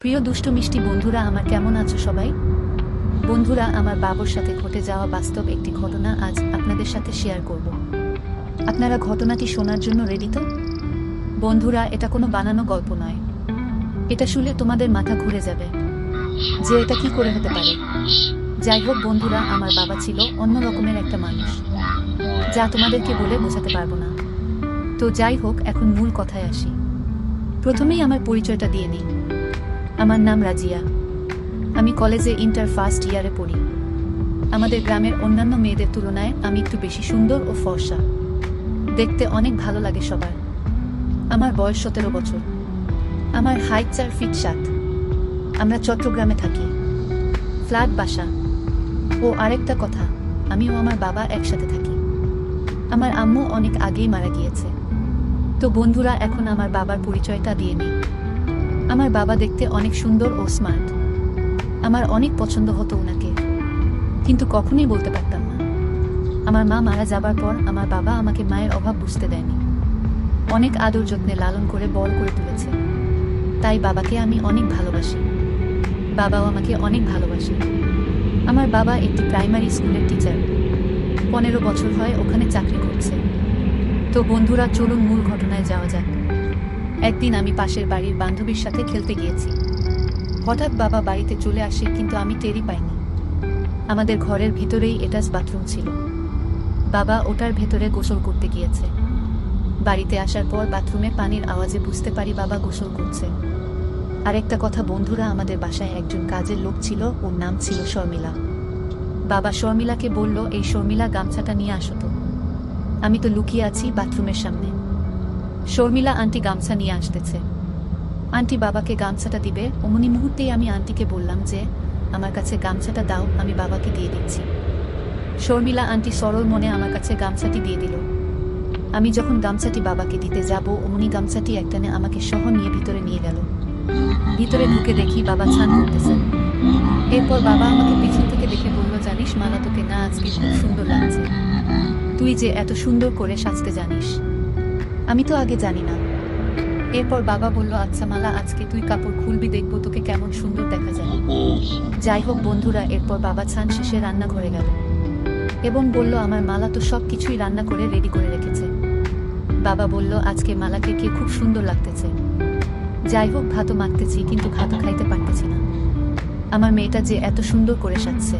প্রিয় দুষ্টু মিষ্টি বন্ধুরা, আমার কেমন আছো সবাই? বন্ধুরা, আমার বাবার সাথে ঘটে যাওয়া বাস্তব একটি ঘটনা আজ আপনাদের সাথে শেয়ার করব। আপনারা ঘটনাটি শোনার জন্য রেডি তো? বন্ধুরা, এটা কোনো বানানো গল্প নয়। এটা শুনলে তোমাদের মাথা ঘুরে যাবে যে এটা কি করে হতে পারে। যাই হোক বন্ধুরা, আমার বাবা ছিল অন্য রকমের একটা মানুষ, যা তোমাদেরকে বলে বোঝাতে পারবো না। তো যাই হোক, এখন মূল কথায় আসি। প্রথমেই আমার পরিচয়টা দিয়ে নিই। আমার নাম রাজিয়া। আমি কলেজে ইন্টার ফার্স্ট ইয়ারে পড়ি। আমাদের গ্রামের অন্যান্য মেয়েদের তুলনায় আমি একটু বেশি সুন্দর ও ফর্সা। দেখতে অনেক ভালো লাগে সবার। আমার বয়স 17 বছর। আমার হাইট 4 ফিট 7। আমরা চট্টগ্রামে থাকি, ফ্ল্যাট বাসা। ও আরেকটা কথা, আমি ও আমার বাবা একসাথে থাকি। আমার আম্মু অনেক আগেই মারা গিয়েছে। তো বন্ধুরা, এখন আমার বাবার পরিচয়টা দিয়ে নিই। আমার বাবা দেখতে অনেক সুন্দর ও স্মার্ট। আমার অনেক পছন্দ হতো ওনাকে, কিন্তু কখনোই বলতে পারতাম না। আমার মা মারা যাবার পর আমার বাবা আমাকে মায়ের অভাব বুঝতে দেয়নি। অনেক আদর যত্নে লালন করে বড় করে তুলেছে। তাই বাবাকে আমি অনেক ভালোবাসি। বাবাও আমাকে অনেক ভালোবাসে। আমার বাবা একটি প্রাইমারি স্কুলের টিচার। 15 বছর হয় ওখানে চাকরি করছে। তো বন্ধুরা, চলুন মূল ঘটনায় যাওয়া যাক। একদিন আমি পাশের বাড়ির বান্ধবীর সাথে খেলতে গিয়েছি। হঠাৎ বাবা বাড়িতে চলে আসে, কিন্তু আমি টেরই পাইনি। আমাদের ঘরের ভিতরেই অ্যাটাচ বাথরুম ছিল। বাবা ওটার ভেতরে গোসল করতে গিয়েছে। বাড়িতে আসার পর বাথরুমে পানির আওয়াজে বুঝতে পারি বাবা গোসল করছে। আরেকটা কথা বন্ধুরা, আমাদের বাসায় একজন কাজের লোক ছিল, ওর নাম ছিল শর্মিলা। বাবা শর্মিলাকে বলল, এই শর্মিলা, গামছাটা নিয়ে আসো তো। আমি তো লুকিয়ে আছি বাথরুমের সামনে। শর্মিলা আন্টি গামছা নিয়ে আসতেছে। আন্টি বাবাকে গামছাটা দিবে, অমনি মুহূর্তেই আমি আন্টিকে বললাম যে আমার কাছে গামছাটা দাও, আমি বাবাকে দিয়ে দিচ্ছি। শর্মিলা আন্টি সরল মনে আমার কাছে গামছাটি দিয়ে দিল। আমি যখন গামছাটি বাবাকে দিতে যাব, অমনি গামছাটি একটানে আমাকে সহ নিয়ে ভিতরে নিয়ে গেল। ভিতরে ঢুকে দেখি বাবা স্নান করতেছেন। এরপর বাবা আমাকে পিছন থেকে দেখে বলল, জানিস মালা, তোকে না আজকে খুব সুন্দর লাগছে। তুই যে এত সুন্দর করে সাজতে জানিস, আমি তো আগে জানি না। এরপর বাবা বলল, আচ্ছা মালা, আজকে তুই কাপড় খুলবি, দেখবো তোকে কেমন সুন্দর দেখা যায়। যাই হোক বন্ধুরা, এরপর বাবা স্নান শেষে রান্নাঘরে গেল এবং বলল, আমার মালা তো সব কিছুই রান্না করে রেডি করে রেখেছে। বাবা বলল, আজকে মালাকে কে খুব সুন্দর লাগতেছে। যাই হোক, ভাতও মাখতেছি, কিন্তু ভাতও খাইতে পারতেছি না। আমার মেয়েটা যে এত সুন্দর করে সাজছে,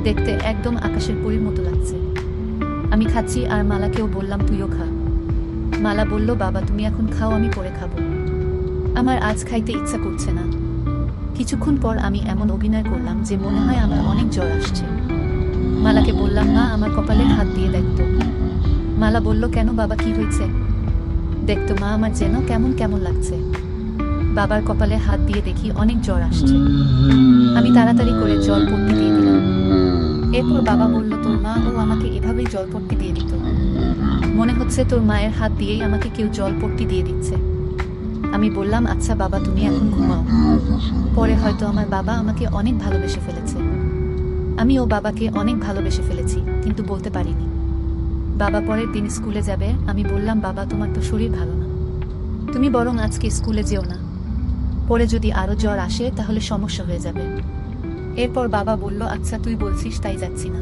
দেখতে একদম আকাশের পরীর মতো লাগছে। আমি খাচ্ছি আর মালাকেও বললাম, তুইও খা। মালা বলল, বাবা তুমি এখন খাও, আমি পরে খাবো। আমার আজ খাইতে ইচ্ছা করছে না। কিছুক্ষণ পর আমি এমন অভিনয় করলাম যে মনে হয় আমার অনেক জ্বর আসছে। মালাকে বললাম, মা আমার কপালে হাত দিয়ে দেখতো। মালা বলল, কেন বাবা, কি হয়েছে? দেখতো মা, আমার যেন কেমন কেমন লাগছে। বাবার কপালে হাত দিয়ে দেখি অনেক জ্বর আসছে। আমি তাড়াতাড়ি করে জলপট্টি দিয়ে দিলাম। এরপর বাবা বলল, তোর মা ও আমাকে এভাবেই জলপট্টি দিয়ে দিত। মনে হচ্ছে তোর মায়ের হাত দিয়েই আমাকে কেউ জলপট্টি দিয়ে দিচ্ছে। আমি বললাম, আচ্ছা বাবা, তুমি এখন ঘুমাও। পরে হয়তো আমার বাবা আমাকে অনেক ভালোবেসে ফেলেছে। আমি ও বাবাকে অনেক ভালোবেসে ফেলেছি, কিন্তু বলতে পারিনি। বাবা পরের দিন স্কুলে যাবে। আমি বললাম, বাবা তোমার তো শরীর ভালো না, তুমি বরং আজকে স্কুলে যেও না। পরে যদি আরো জ্বর আসে তাহলে সমস্যা হয়ে যাবে। এরপর বাবা বলল, আচ্ছা তুই বলছিস তাই যাচ্ছি না।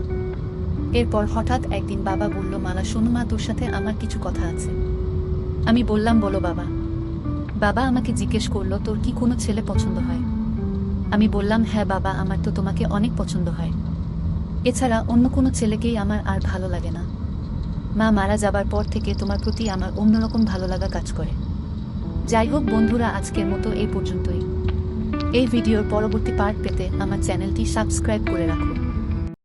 এরপর হঠাৎ একদিন বাবা বলল, মালা শোনো মা, তোর সাথে আমার কিছু কথা আছে। আমি বললাম, বলো বাবা। বাবা আমাকে জিজ্ঞেস করলো, তোর কি কোনো ছেলে পছন্দ হয়? আমি বললাম, হ্যাঁ বাবা, আমার তো তোমাকে অনেক পছন্দ হয়। এছাড়া অন্য কোনো ছেলেকেই আমার আর ভালো লাগে না। মা মারা যাবার পর থেকে তোমার প্রতি আমার অন্যরকম ভালো লাগা কাজ করে। যাই হোক বন্ধুরা, আজকের মতো এই পর্যন্তই। এই ভিডিওর পরবর্তী পার্ট পেতে আমার চ্যানেলটি সাবস্ক্রাইব করে রাখুন।